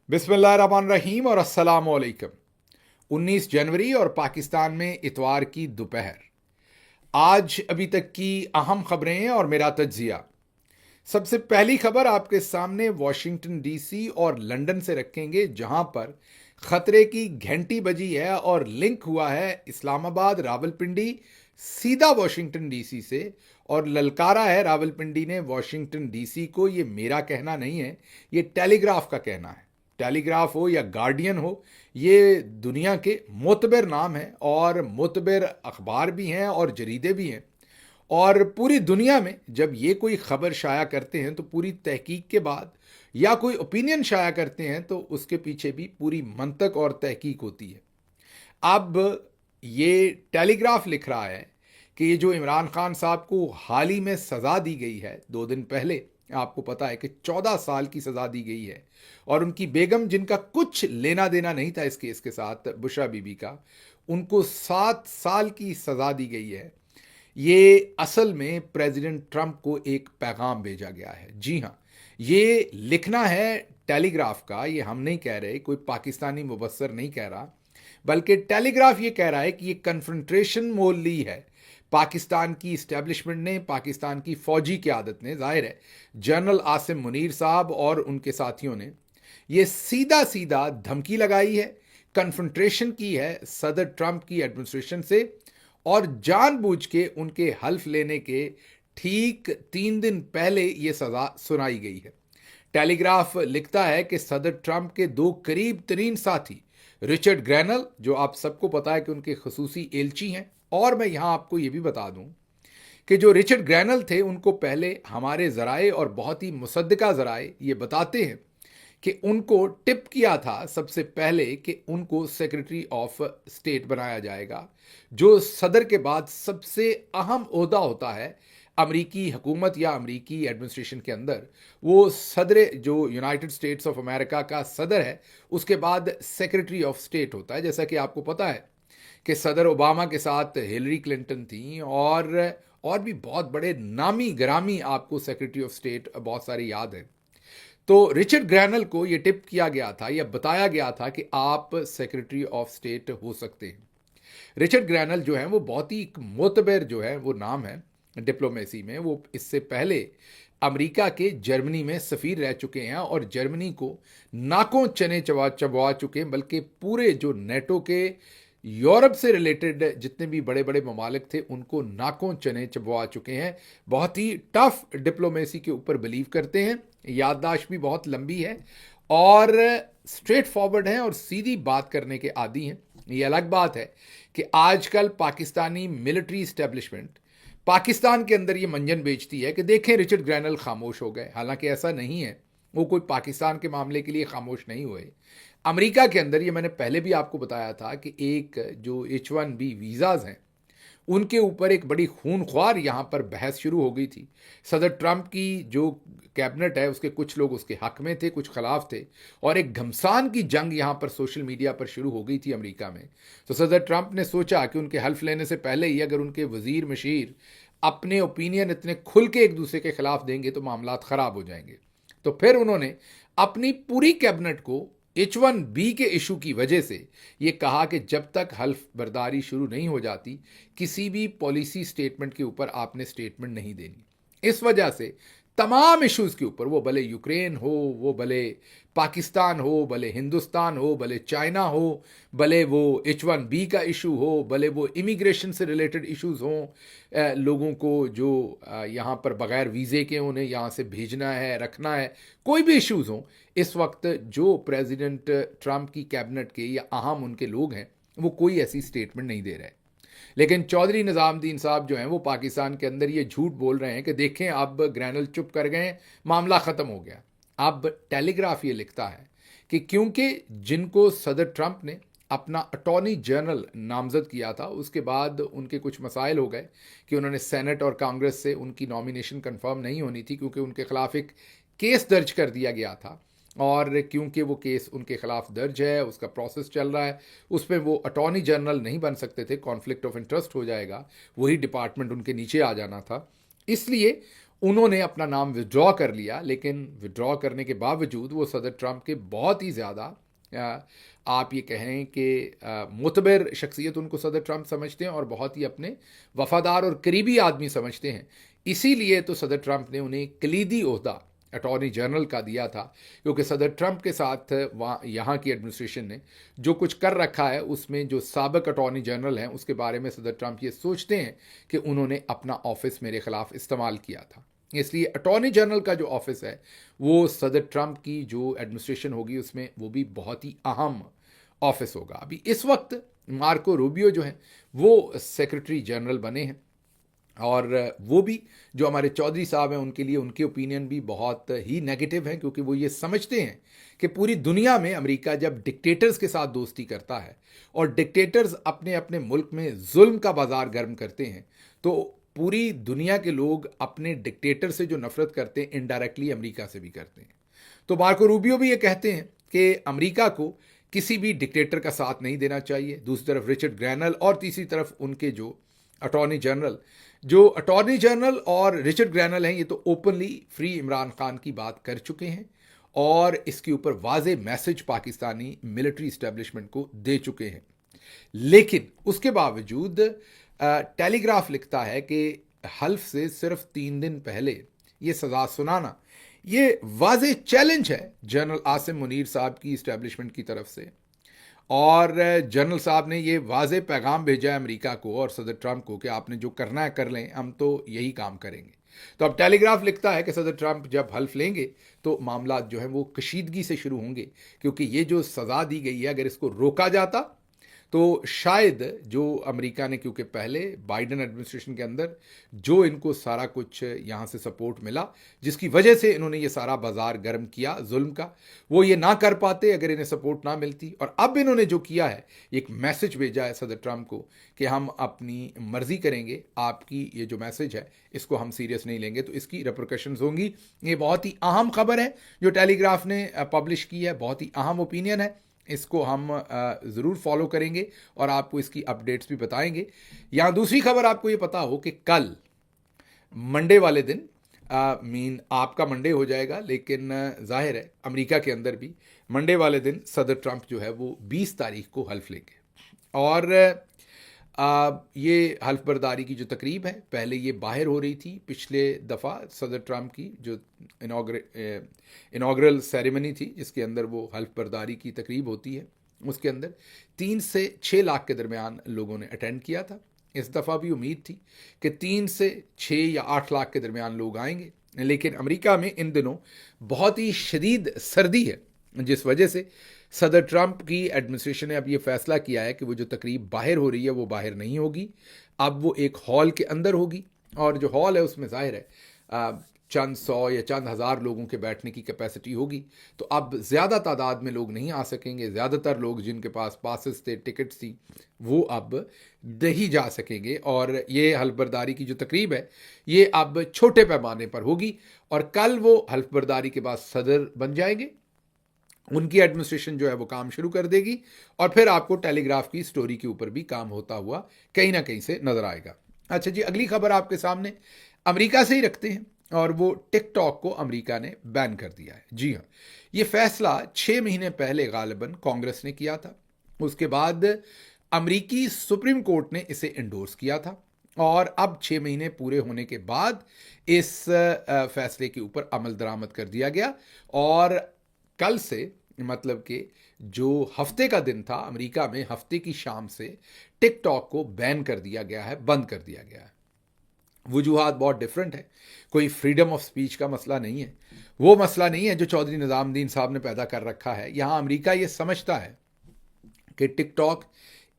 बिस्मिल्लाहिर्रहमानिर्रहीम और अस्सलाम वालेकुम। 19 जनवरी और पाकिस्तान में इतवार की दोपहर। आज अभी तक की अहम खबरें और मेरा तज्जिया। सबसे पहली खबर आपके सामने वॉशिंगटन डीसी और लंदन से रखेंगे, जहां पर खतरे की घंटी बजी है और लिंक हुआ है इस्लामाबाद रावलपिंडी सीधा वॉशिंगटन डीसी से। और ललकारा है रावलपिंडी ने वॉशिंगटन डीसी को। ये मेरा कहना नहीं है, ये टेलीग्राफ का कहना है। टेलीग्राफ हो या गार्डियन हो, ये दुनिया के मोतबर नाम है और मोतबर अखबार भी हैं और जरीदे भी हैं। और पूरी दुनिया में जब ये कोई खबर शाया करते हैं तो पूरी तहकीक के बाद, या कोई ओपिनियन शाया करते हैं तो उसके पीछे भी पूरी मंतक और तहकीक होती है। अब ये टेलीग्राफ लिख रहा है कि ये जो इमरान खान साहब को हाल ही में सज़ा दी गई है, 2 दिन पहले, आपको पता है कि 14 साल की सज़ा दी गई है। और उनकी बेगम, जिनका कुछ लेना देना नहीं था इस केस के साथ, बुशरा बीबी का, उनको 7 साल की सज़ा दी गई है। ये असल में प्रेसिडेंट ट्रंप को एक पैगाम भेजा गया है। जी हाँ, ये लिखना है टेलीग्राफ का, ये हम नहीं कह रहे, कोई पाकिस्तानी मुबस्सर नहीं कह रहा, बल्कि टेलीग्राफ ये कह रहा है कि ये कन्फ्रंट्रेशन मोल ली है पाकिस्तान की इस्टेब्लिशमेंट ने, पाकिस्तान की फौजी क़यादत ने, जाहिर है जनरल आसिम मुनीर साहब और उनके साथियों ने ये सीधा सीधा धमकी लगाई है, कन्फ्रंट्रेशन की है सदर ट्रंप की एडमिनिस्ट्रेशन से। और जानबूझ के उनके हल्फ लेने के ठीक 3 दिन पहले ये सज़ा सुनाई गई है। टेलीग्राफ लिखता है कि सदर ट्रंप के 2 करीब तरीन साथी रिचर्ड ग्रैनल, जो आप सबको पता है कि उनके खसूसी एलची हैं, और मैं यहां आपको ये भी बता दूं कि जो रिचर्ड ग्रैनल थे, उनको पहले हमारे ज़राए और बहुत ही मुसद्दका ज़राए ये बताते हैं कि उनको टिप किया था सबसे पहले कि उनको सेक्रेटरी ऑफ स्टेट बनाया जाएगा, जो सदर के बाद सबसे अहम ओहदा होता है अमरीकी हुकूमत या अमरीकी एडमिनिस्ट्रेशन के अंदर। वो सदर, जो यूनाइटेड स्टेट्स ऑफ अमेरिका का सदर है, उसके बाद सेक्रेटरी ऑफ स्टेट होता है। जैसा कि आपको पता है कि सदर ओबामा के साथ हिलरी क्लिंटन थी, और भी बहुत बड़े नामी ग्रामी आपको सेक्रेटरी ऑफ स्टेट बहुत सारे याद हैं। तो रिचर्ड ग्रैनल को यह टिप किया गया था, यह बताया गया था कि आप सेक्रेटरी ऑफ स्टेट हो सकते हैं। रिचर्ड ग्रैनल जो है वो बहुत ही मोतबर जो है वो नाम है डिप्लोमेसी में। वो इससे पहले अमेरिका के जर्मनी में सफ़ीर रह चुके हैं और जर्मनी को नाकों चने चबवा चुके हैं, बल्कि पूरे जो नेटो के यूरोप से रिलेटेड जितने भी बड़े बड़े ममालिक थे उनको नाकों चने चबवा चुके हैं। बहुत ही टफ डिप्लोमेसी के ऊपर बिलीव करते हैं, याददाश्त भी बहुत लंबी है और स्ट्रेट फॉरवर्ड हैं और सीधी बात करने के आदी हैं। ये अलग बात है कि आजकल पाकिस्तानी मिलिट्री इस्टेब्लिशमेंट पाकिस्तान के अंदर ये मंजन बेचती है कि देखें रिचर्ड ग्रैनल खामोश हो गए, हालांकि ऐसा नहीं है। वो कोई पाकिस्तान के मामले के लिए खामोश नहीं हुए। अमेरिका के अंदर, ये मैंने पहले भी आपको बताया था कि एक जो H1B वीज़ाज़ हैं उनके ऊपर एक बड़ी खूनख्वार यहाँ पर बहस शुरू हो गई थी। सदर ट्रंप की जो कैबिनेट है उसके कुछ लोग उसके हक में थे, कुछ खिलाफ थे, और एक घमसान की जंग यहाँ पर सोशल मीडिया पर शुरू हो गई थी अमेरिका में। तो सदर ट्रंप ने सोचा कि उनके हल्फ लेने से पहले ही अगर उनके वजीर मशीर अपने ओपिनियन इतने खुल के एक दूसरे के खिलाफ देंगे तो मामला ख़राब हो जाएंगे। तो फिर उन्होंने अपनी पूरी कैबिनेट को H1B के इशू की वजह से ये कहा कि जब तक हल्फ बर्दारी शुरू नहीं हो जाती, किसी भी पॉलिसी स्टेटमेंट के ऊपर आपने स्टेटमेंट नहीं देनी। इस वजह से तमाम इश्यूज़ के ऊपर, वो भले यूक्रेन हो, वो भले पाकिस्तान हो, भले हिंदुस्तान हो, भले चाइना हो, भले वो H1B का इशू हो, भले वो इमिग्रेशन से रिलेटेड इश्यूज़ हों, लोगों को जो यहाँ पर बग़ैर वीज़े के उन्हें यहाँ से भेजना है, रखना है, कोई भी इश्यूज़ हों, इस वक्त जो प्रेसिडेंट ट्रंप की कैबिनेट के या अहम उनके लोग हैं वो कोई ऐसी स्टेटमेंट नहीं दे रहे। लेकिन चौधरी निज़ामुद्दीन साहब जो हैं वो पाकिस्तान के अंदर ये झूठ बोल रहे हैं कि देखें अब ग्रैनल चुप कर गए, मामला ख़त्म हो गया। अब टेलीग्राफ ये लिखता है कि क्योंकि जिनको सदर ट्रंप ने अपना अटॉर्नी जनरल नामजद किया था, उसके बाद उनके कुछ मसाइल हो गए कि उन्होंने सेनेट और कांग्रेस से उनकी नॉमिनेशन कंफर्म नहीं होनी थी, क्योंकि उनके खिलाफ एक केस दर्ज कर दिया गया था। और क्योंकि वो केस उनके खिलाफ दर्ज है, उसका प्रोसेस चल रहा है, उस पर वो अटॉर्नी जनरल नहीं बन सकते थे, कॉन्फ्लिक्ट ऑफ इंटरेस्ट हो जाएगा, वही डिपार्टमेंट उनके नीचे आ जाना था। इसलिए उन्होंने अपना नाम विड्रॉ कर लिया, लेकिन विड्रॉ करने के बावजूद वो सदर ट्रंप के बहुत ही ज़्यादा आप ये कहें कि मुतबर शख्सियत उनको सदर ट्रंप समझते हैं और बहुत ही अपने वफादार और करीबी आदमी समझते हैं। इसीलिए तो सदर ट्रंप ने उन्हें कलीदी ओहदा अटॉर्नी जनरल का दिया था, क्योंकि सदर ट्रंप के साथ वहाँ यहाँ की एडमिनिस्ट्रेशन ने जो कुछ कर रखा है उसमें जो साबिक अटॉर्नी जनरल हैं उसके बारे में सदर ट्रंप ये सोचते हैं कि उन्होंने अपना ऑफिस मेरे खिलाफ इस्तेमाल किया था। इसलिए अटॉर्नी जनरल का जो ऑफिस है वो सदर ट्रंप की जो एडमिनिस्ट्रेशन होगी उसमें वो भी बहुत ही अहम ऑफिस होगा। अभी इस वक्त मार्को रूबियो जो हैं वो सेक्रेटरी जनरल बने हैं, और वो भी जो हमारे चौधरी साहब हैं उनके लिए उनके ओपिनियन भी बहुत ही नेगेटिव हैं, क्योंकि वो ये समझते हैं कि पूरी दुनिया में अमेरिका जब डिक्टेटर्स के साथ दोस्ती करता है और डिक्टेटर्स अपने अपने मुल्क में जुल्म का बाजार गर्म करते हैं, तो पूरी दुनिया के लोग अपने डिक्टेटर से जो नफरत करते हैं इनडायरेक्टली अमेरिका से भी करते हैं। तो मार्को रूबियो भी ये कहते हैं कि अमेरिका को किसी भी डिक्टेटर का साथ नहीं देना चाहिए। दूसरी तरफ रिचर्ड ग्रैनल और तीसरी तरफ उनके जो अटॉर्नी जनरल और रिचर्ड ग्रैनल हैं, ये तो ओपनली फ्री इमरान खान की बात कर चुके हैं और इसके ऊपर वाज़े मैसेज पाकिस्तानी मिलिट्री इस्टेब्लिशमेंट को दे चुके हैं। लेकिन उसके बावजूद टेलीग्राफ लिखता है कि हल्फ से सिर्फ 3 दिन पहले ये सज़ा सुनाना ये वाज़े चैलेंज है जनरल आसिम मुनीर साहब की इस्टेब्लिशमेंट की तरफ से, और जनरल साहब ने ये वाज़े पैगाम भेजा है अमेरिका को और सदर ट्रंप को कि आपने जो करना है कर लें, हम तो यही काम करेंगे। तो अब टेलीग्राफ लिखता है कि सदर ट्रंप जब हल्फ लेंगे तो मामला जो है वो कशीदगी से शुरू होंगे, क्योंकि ये जो सज़ा दी गई है अगर इसको रोका जाता तो शायद जो अमेरिका ने, क्योंकि पहले बाइडन एडमिनिस्ट्रेशन के अंदर जो इनको सारा कुछ यहाँ से सपोर्ट मिला जिसकी वजह से इन्होंने ये सारा बाजार गर्म किया जुल्म का, वो ये ना कर पाते अगर इन्हें सपोर्ट ना मिलती। और अब इन्होंने जो किया है एक मैसेज भेजा है सदर ट्रंप को कि हम अपनी मर्जी करेंगे, आपकी ये जो मैसेज है इसको हम सीरियस नहीं लेंगे, तो इसकी रिपरकशंस होंगी। ये बहुत ही अहम खबर है जो टेलीग्राफ ने पब्लिश की है, बहुत ही अहम ओपिनियन है, इसको हम ज़रूर फॉलो करेंगे और आपको इसकी अपडेट्स भी बताएंगे। यहाँ दूसरी खबर आपको ये पता हो कि कल मंडे वाले दिन आपका मंडे हो जाएगा, लेकिन जाहिर है अमेरिका के अंदर भी मंडे वाले दिन सदर ट्रंप जो है वो 20 तारीख को हल्फ लेंगे। और ये हल्फ बर्दारी की जो तकरीब है पहले ये बाहर हो रही थी, पिछले दफ़ा सदर ट्रंप की जो इनॉग्रल सेरेमनी थी जिसके अंदर वो हल्फ बर्दारी की तकरीब होती है, उसके अंदर 3 से 6 लाख के दरमियान लोगों ने अटेंड किया था। इस दफ़ा भी उम्मीद थी कि 3 से 6 या 8 लाख के दरमियान लोग आएंगे, लेकिन अमेरिका में इन दिनों बहुत ही शदीद सर्दी है, जिस वजह से सदर ट्रंप की एडमिनिस्ट्रेशन ने अब ये फैसला किया है कि वो जो तकरीब बाहर हो रही है वो बाहर नहीं होगी, अब वो एक हॉल के अंदर होगी। और जो हॉल है उसमें जाहिर है चंद 100 या चंद हज़ार लोगों के बैठने की कैपेसिटी होगी, तो अब ज़्यादा तादाद में लोग नहीं आ सकेंगे। ज़्यादातर लोग जिनके पास पासेस थे, टिकट्स थी, वो अब नहीं जा सकेंगे। और ये हल्फ बर्दारी की जो तकरीब है ये अब छोटे पैमाने पर होगी, और कल वो हल्फ बर्दारी के बाद सदर बन जाएंगे, उनकी एडमिनिस्ट्रेशन जो है वो काम शुरू कर देगी, और फिर आपको टेलीग्राफ की स्टोरी के ऊपर भी काम होता हुआ कहीं ना कहीं से नजर आएगा। अच्छा जी, अगली खबर आपके सामने अमेरिका से ही रखते हैं, और वो टिकटॉक को अमेरिका ने बैन कर दिया है। जी हाँ, ये फैसला 6 महीने पहले गालिबन कांग्रेस ने किया था, उसके बाद अमेरिकी सुप्रीम कोर्ट ने इसे इंडोर्स किया था, और अब 6 महीने पूरे होने के बाद इस फैसले के ऊपर अमल दरामद कर दिया गया। और कल से, मतलब कि जो हफ्ते का दिन था अमेरिका में, हफ्ते की शाम से टिकटॉक को बैन कर दिया गया है, बंद कर दिया गया है। वजूहात बहुत डिफरेंट है, कोई फ्रीडम ऑफ स्पीच का मसला नहीं है, वो मसला नहीं है जो चौधरी निज़ामुद्दीन साहब ने पैदा कर रखा है। यहाँ अमेरिका ये समझता है कि टिकटॉक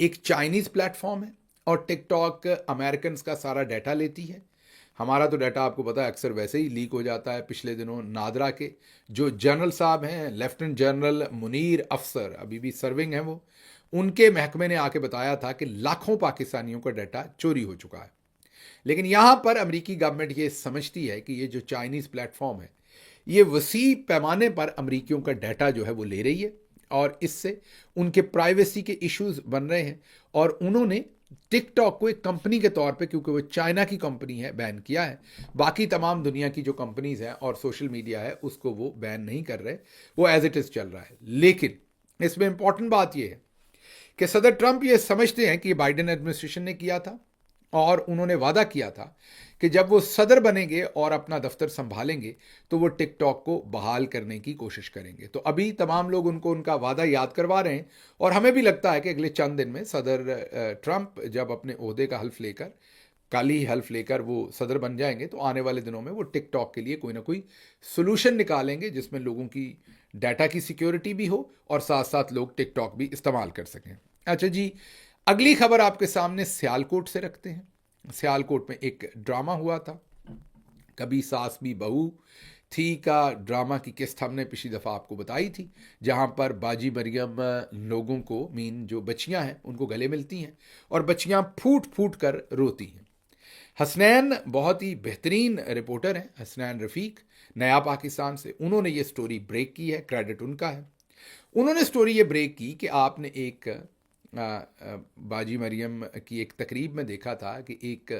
एक चाइनीज़ प्लेटफॉर्म है और टिकटॉक अमेरिकन का सारा डाटा लेती है। हमारा तो डाटा आपको पता है अक्सर वैसे ही लीक हो जाता है। पिछले दिनों नादरा के जो जनरल साहब हैं, लेफ्टिनेंट जनरल मुनीर अफसर, अभी भी सर्विंग हैं वो, उनके महकमे ने आके बताया था कि लाखों पाकिस्तानियों का डाटा चोरी हो चुका है। लेकिन यहाँ पर अमेरिकी गवर्नमेंट ये समझती है कि ये जो चाइनीज़ प्लेटफॉर्म है ये वसी पैमाने पर अमेरिकियों का डाटा जो है वो ले रही है, और इससे उनके प्राइवेसी के इश्यूज बन रहे हैं, और उन्होंने टिक टॉक को एक कंपनी के तौर पे, क्योंकि वो चाइना की कंपनी है, बैन किया है। बाकी तमाम दुनिया की जो कंपनीज हैं और सोशल मीडिया है उसको वो बैन नहीं कर रहे, वो एज इट इज़ चल रहा है। लेकिन इसमें इंपॉर्टेंट बात यह है कि सदर ट्रंप ये समझते हैं कि बाइडेन एडमिनिस्ट्रेशन ने किया था और उन्होंने वादा किया था कि जब वो सदर बनेंगे और अपना दफ्तर संभालेंगे तो वो टिकटॉक को बहाल करने की कोशिश करेंगे। तो अभी तमाम लोग उनको उनका वादा याद करवा रहे हैं और हमें भी लगता है कि अगले चंद दिन में सदर ट्रंप जब अपने ओहदे का हल्फ लेकर, कल ही हल्फ लेकर वो सदर बन जाएंगे, तो आने वाले दिनों में वो टिकटॉक के लिए कोई ना कोई सोल्यूशन निकालेंगे जिसमें लोगों की डाटा की सिक्योरिटी भी हो और साथ साथ लोग टिकटॉक भी इस्तेमाल कर सकें। अच्छा जी, अगली खबर आपके सामने सियालकोट से रखते हैं। सियालकोट में एक ड्रामा हुआ था, कभी सास भी बहू थी का ड्रामा की किस्त हमने पिछली दफ़ा आपको बताई थी, जहां पर बाजी मरियम लोगों को, मीन जो बच्चियां हैं उनको गले मिलती हैं और बच्चियां फूट फूट कर रोती हैं। हसनैन बहुत ही बेहतरीन रिपोर्टर हैं, हसनैन रफ़ीक, नया पाकिस्तान से, उन्होंने ये स्टोरी ब्रेक की है, क्रेडिट उनका है। उन्होंने स्टोरी ये ब्रेक की कि आपने एक बाजी मरियम की एक तकरीब में देखा था कि एक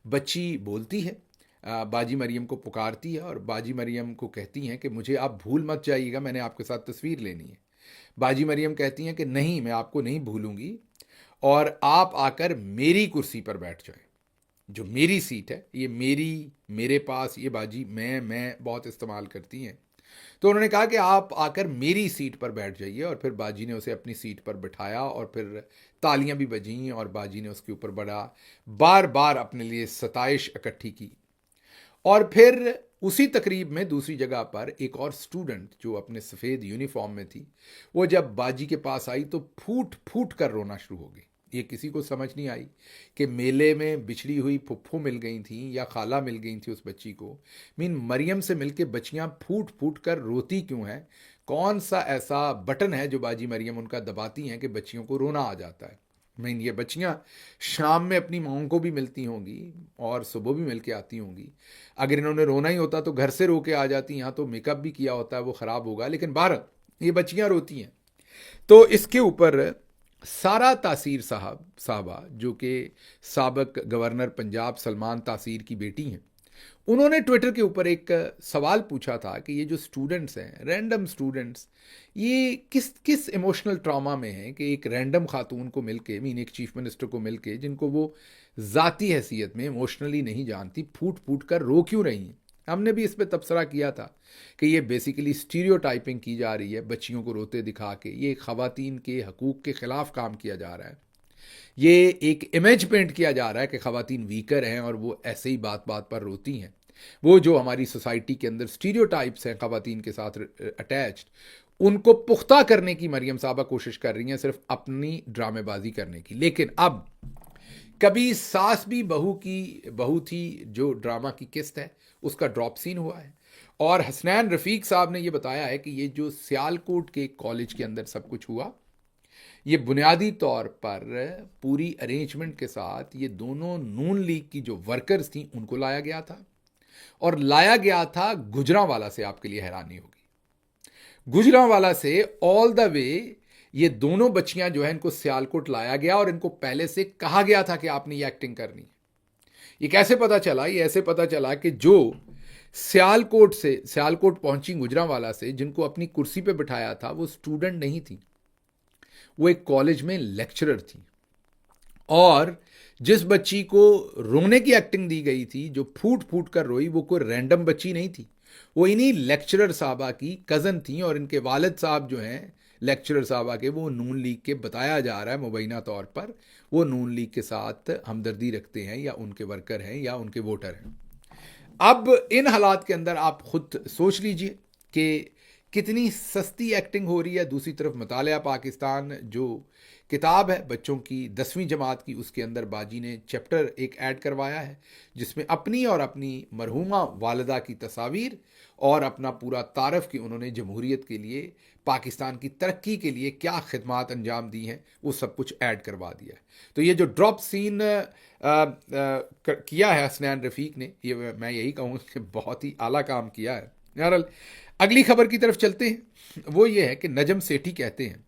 बच्ची बोलती है, बाजी मरियम को पुकारती है और बाजी मरियम को कहती हैं कि मुझे आप भूल मत जाइएगा, मैंने आपके साथ तस्वीर लेनी है। बाजी मरियम कहती हैं कि नहीं, मैं आपको नहीं भूलूंगी और आप आकर मेरी कुर्सी पर बैठ जाए, जो मेरी सीट है, ये मेरे पास ये बाजी मैं बहुत इस्तेमाल करती हैं। तो उन्होंने कहा कि आप आकर मेरी सीट पर बैठ जाइए और फिर बाजी ने उसे अपनी सीट पर बिठाया और फिर तालियां भी बजीं और बाजी ने उसके ऊपर बड़ा बार बार अपने लिए सताइश इकट्ठी की। और फिर उसी तकरीब में दूसरी जगह पर एक और स्टूडेंट जो अपने सफ़ेद यूनिफॉर्म में थी, वो जब बाजी के पास आई तो फूट फूट कर रोना शुरू हो गई। ये किसी को समझ नहीं आई कि मेले में बिछड़ी हुई फुफ्फू मिल गई थी या खाला मिल गई थी उस बच्ची को, मीन मरियम से मिलके बच्चियां फूट फूट कर रोती क्यों हैं, कौन सा ऐसा बटन है जो बाजी मरियम उनका दबाती हैं कि बच्चियों को रोना आ जाता है। मीन ये बच्चियां शाम में अपनी माओं को भी मिलती होंगी और सुबह भी मिल के आती होंगी। अगर इन्होंने रोना ही होता तो घर से रो के आ जाती, यहाँ तो मेकअप भी किया होता है, वो ख़राब होगा, लेकिन बाहर ये बच्चियां रोती हैं। तो इसके ऊपर सारा तासीर साहबा जो कि साबिक गवर्नर पंजाब सलमान तासीर की बेटी हैं, उन्होंने ट्विटर के ऊपर एक सवाल पूछा था कि ये जो स्टूडेंट्स हैं, रैंडम स्टूडेंट्स, ये किस किस इमोशनल ट्रॉमा में हैं कि एक रैंडम खातून को मिलके, मीन एक चीफ मिनिस्टर को मिलके, जिनको वो ज़ाती हैसियत में इमोशनली नहीं जानती, फूट फूट कर रो क्यों रही हैं। हमने भी इस पर तबसरा किया था कि ये बेसिकली स्टीरियोटाइपिंग की जा रही है, बच्चियों को रोते दिखा के, ये ख़वातीन के हकूक़ के ख़िलाफ़ काम किया जा रहा है, ये एक इमेज पेंट किया जा रहा है कि ख़वातीन वीकर हैं और वो ऐसे ही बात बात पर रोती हैं। वो जो हमारी सोसाइटी के अंदर स्टीरियोटाइप्स हैं ख़वातीन के साथ अटैच्ड, उनको पुख्ता करने की मरियम साहबा कोशिश कर रही हैं, सिर्फ अपनी ड्रामेबाजी करने की। लेकिन अब कभी सास भी बहू थी जो ड्रामा की किस्त है, उसका ड्रॉप सीन हुआ है और हसनैन रफ़ीक साहब ने यह बताया है कि ये जो सियालकोट के कॉलेज के अंदर सब कुछ हुआ, ये बुनियादी तौर पर पूरी अरेंजमेंट के साथ ये दोनों नून लीग की जो वर्कर्स थी उनको लाया गया था और लाया गया था गुजरांवाला से। आपके लिए हैरानी होगी, गुजरांवाला से ऑल द वे ये दोनों बच्चियां जो है इनको सियालकोट लाया गया और इनको पहले से कहा गया था कि आपने ये एक्टिंग करनी है। ये कैसे पता चला? ये ऐसे पता चला कि जो सियालकोट पहुंची गुजरांवाला से, जिनको अपनी कुर्सी पे बिठाया था, वो स्टूडेंट नहीं थी, वो एक कॉलेज में लेक्चरर थी। और जिस बच्ची को रोने की एक्टिंग दी गई थी, जो फूट फूट कर रोई, वो कोई रैंडम बच्ची नहीं थी, वो इन्हीं लेक्चरर साहबा की कज़न थी और इनके वालिद साहब जो हैं लेक्चरर साहबा के, वो नून लीग के, बताया जा रहा है मुबैना तौर पर, वो नून लीग के साथ हमदर्दी रखते हैं या उनके वर्कर हैं या उनके वोटर हैं। अब इन हालात के अंदर आप खुद सोच लीजिए कि कितनी सस्ती एक्टिंग हो रही है। दूसरी तरफ मुतालिया पाकिस्तान जो किताब है बच्चों की 10वीं जमात की, उसके अंदर बाजी ने चैप्टर एक ऐड करवाया है जिसमें अपनी और अपनी मरहूमा वालिदा की तस्वीर और अपना पूरा तारफ़ कि उन्होंने जमहूरियत के लिए, पाकिस्तान की तरक्की के लिए क्या खिदमात अंजाम दी हैं, वो सब कुछ ऐड करवा दिया है। तो ये जो ड्रॉप सीन किया है हसनैन रफ़ीक ने, ये मैं यही कहूँगा कि बहुत ही आला काम किया है। बहरहाल अगली खबर की तरफ चलते हैं। वो ये है कि नजम सेठी कहते हैं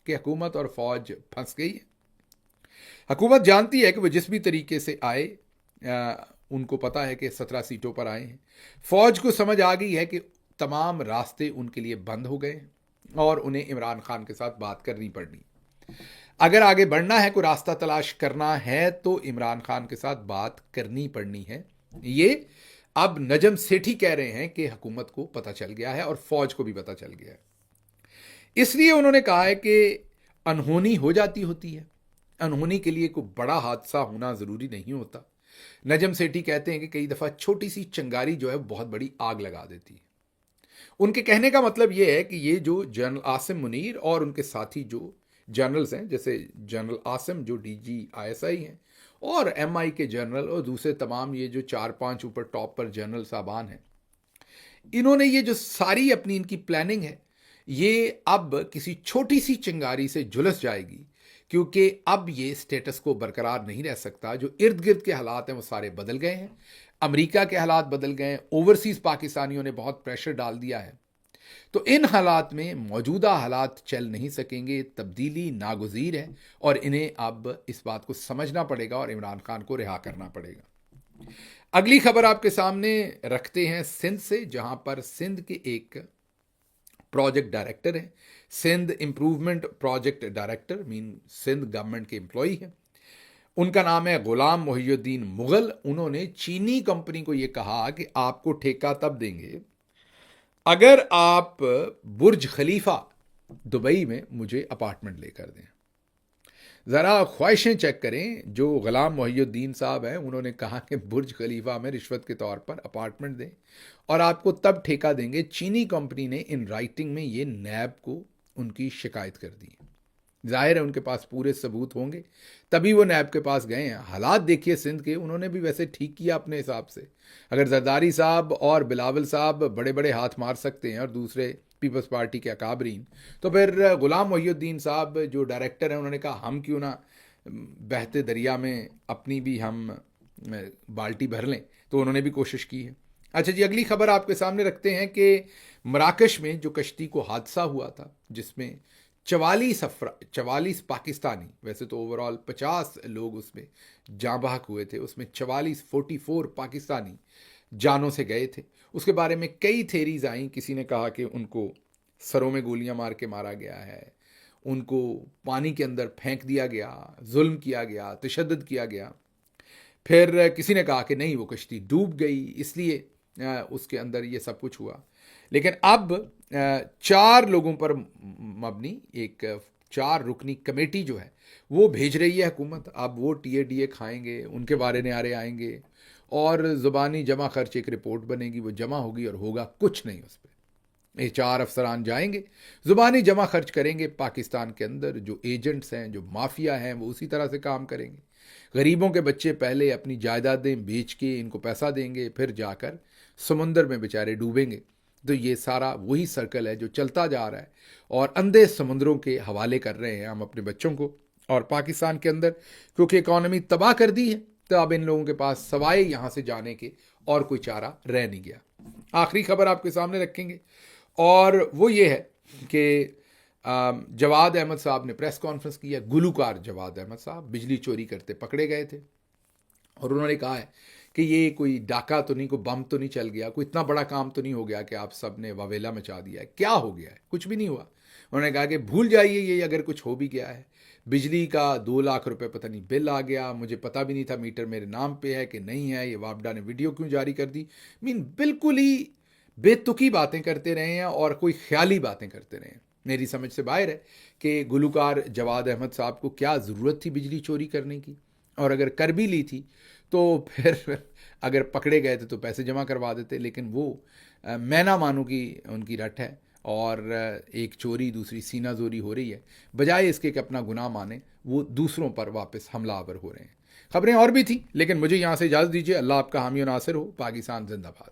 कि हुकूमत और फ़ौज फंस गई है। हुकूमत जानती है कि वो जिस भी तरीके से आए, उनको पता है कि 17 सीटों पर आए हैं। फौज को समझ आ गई है कि तमाम रास्ते उनके लिए बंद हो गए हैं और उन्हें इमरान खान के साथ बात करनी पड़नी। अगर आगे बढ़ना है, कोई रास्ता तलाश करना है, तो इमरान खान के साथ बात करनी पड़नी है। ये अब नजम सेठी कह रहे हैं कि हुकूमत को पता चल गया है और फौज को भी पता चल गया है। इसलिए उन्होंने कहा है कि अनहोनी हो जाती होती है, अनहोनी के लिए कोई बड़ा हादसा होना ज़रूरी नहीं होता। नजम सेठी कहते हैं कि कई दफ़ा छोटी सी चिंगारी जो है बहुत बड़ी आग लगा देती है। उनके कहने का मतलब यह है कि ये जो जनरल आसिम मुनीर और उनके साथी जो जनरल्स हैं, जैसे जनरल आसिम जो DGISI हैं, और MI के जनरल, और दूसरे तमाम ये जो 4-5 ऊपर टॉप पर जनरल साहबान हैं, इन्होंने ये जो सारी अपनी इनकी प्लानिंग है, ये अब किसी छोटी सी चिंगारी से झुलस जाएगी, क्योंकि अब ये स्टेटस को बरकरार नहीं रह सकता। जो इर्द गिर्द के हालात हैं वो सारे बदल गए हैं। अमेरिका के हालात बदल गए हैं, ओवरसीज पाकिस्तानियों ने बहुत प्रेशर डाल दिया है। तो इन हालात में मौजूदा हालात चल नहीं सकेंगे, तब्दीली नागुज़ीर है और इन्हें अब इस बात को समझना पड़ेगा और इमरान खान को रिहा करना पड़ेगा। अगली खबर आपके सामने रखते हैं सिंध से, जहां पर सिंध के एक प्रोजेक्ट डायरेक्टर हैं, Sindh improvement project director, Sindh government के एम्प्लॉई हैं। उनका नाम है गुलाम मोहिउद्दीन मुगल। उन्होंने चीनी कंपनी को यह कहा कि आपको ठेका तब देंगे अगर आप बुर्ज खलीफा दुबई में मुझे अपार्टमेंट लेकर दें। ज़रा ख्वाहिशें चेक करें। जो गुलाम मोहिउद्दीन साहब हैं, उन्होंने कहा कि बुर्ज खलीफा में रिश्वत के तौर पर अपार्टमेंट दें और आपको तब ठेका देंगे। चीनी कंपनी ने इन राइटिंग में ये नैब को उनकी शिकायत कर दी। जाहिर है उनके पास पूरे सबूत होंगे, तभी वो नैब के पास गए हैं। हालात देखिए सिंध के, उन्होंने भी वैसे ठीक किया अपने हिसाब से। अगर जरदारी साहब और बिलावल साहब बड़े बड़े हाथ मार सकते हैं और दूसरे पीपल्स पार्टी के अकाबरीन, तो फिर गुलाम मोहिउद्दीन साहब जो डायरेक्टर हैं, उन्होंने कहा हम क्यों ना बहते दरिया में अपनी भी हम बाल्टी भर लें। तो उन्होंने भी कोशिश की है। अच्छा जी, अगली खबर आपके सामने रखते हैं कि मराकश में जो कश्ती को हादसा हुआ था, जिसमें 44 पाकिस्तानी, वैसे तो ओवरऑल 50 लोग उसमें जाँ बहक हुए थे, उसमें 44 पाकिस्तानी जानों से गए थे। उसके बारे में कई थेरीज आई। किसी ने कहा कि उनको सरों में गोलियां मार के मारा गया है, उनको पानी के अंदर फेंक दिया गया, जुल्म किया गया, तशद्दुद किया गया। फिर किसी ने कहा कि नहीं, वो कश्ती डूब गई, इसलिए उसके अंदर ये सब कुछ हुआ। लेकिन अब 4 लोगों पर मबनी एक 4 रुकनी कमेटी जो है वो भेज रही है हुकूमत। अब वो TADA खाएंगे, उनके बारे नारे आएंगे और ज़ुबानी जमा खर्च एक रिपोर्ट बनेगी, वो जमा होगी और होगा कुछ नहीं उस पर। ये 4 अफसरान जाएंगे, ज़ुबानी जमा खर्च करेंगे। पाकिस्तान के अंदर जो एजेंट्स हैं, जो माफिया हैं, वो उसी तरह से काम करेंगे। गरीबों के बच्चे पहले अपनी जायदादें बेच के इनको पैसा देंगे, फिर जाकर समुंदर में बेचारे डूबेंगे। तो ये सारा वही सर्कल है जो चलता जा रहा है और अंधे समुद्रों के हवाले कर रहे हैं हम अपने बच्चों को। और पाकिस्तान के अंदर क्योंकि इकॉनमी तबाह कर दी है, तो अब इन लोगों के पास सवाए यहाँ से जाने के और कोई चारा रह नहीं गया। आखिरी खबर आपके सामने रखेंगे और वो ये है कि जवाद अहमद साहब ने प्रेस कॉन्फ्रेंस की है। गुलूकार जवाद अहमद साहब बिजली चोरी करते पकड़े गए थे और उन्होंने कहा है कि ये कोई डाका तो नहीं, कोई बम तो नहीं चल गया, कोई इतना बड़ा काम तो नहीं हो गया कि आप सब ने वावेला मचा दिया है। क्या हो गया है? कुछ भी नहीं हुआ। उन्होंने कहा कि भूल जाइए ये अगर कुछ हो भी गया है। बिजली का 2 लाख रुपए पता नहीं बिल आ गया, मुझे पता भी नहीं था मीटर मेरे नाम पे है कि नहीं है, ये वापडा ने वीडियो क्यों जारी कर दी। बिल्कुल ही बेतुकी बातें करते रहे हैं और कोई ख्याली बातें करते रहे हैं। मेरी समझ से बाहर है कि गुलूकार जवाद अहमद साहब को क्या ज़रूरत थी बिजली चोरी करने की, और अगर कर भी ली थी तो फिर अगर पकड़े गए थे तो पैसे जमा करवा देते। लेकिन वो मैं ना मानूं कि उनकी रट है और एक चोरी दूसरी सीना जोरी हो रही है, बजाय इसके कि अपना गुनाह माने वो दूसरों पर वापस हमलावर हो रहे हैं। खबरें और भी थी, लेकिन मुझे यहाँ से इजाज़त दीजिए। अल्लाह आपका हामी और नासिर हो। पाकिस्तान जिंदाबाद।